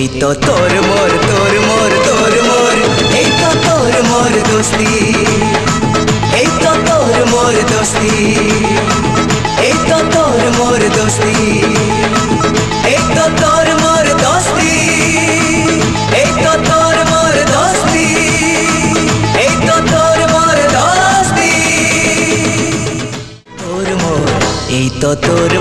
এই তো তোর মোর তোর মোর তোর মোর এই তো তোর মোর দোস্তি এই তো তোর মোর দোস্তি এই তো তোর মোর দোস্তি এই তো তোর মোর দোস্তি এই তো তোর মোর দোস্তি এই তো তোর মোর দোস্তি তোর মোর এই তো তোর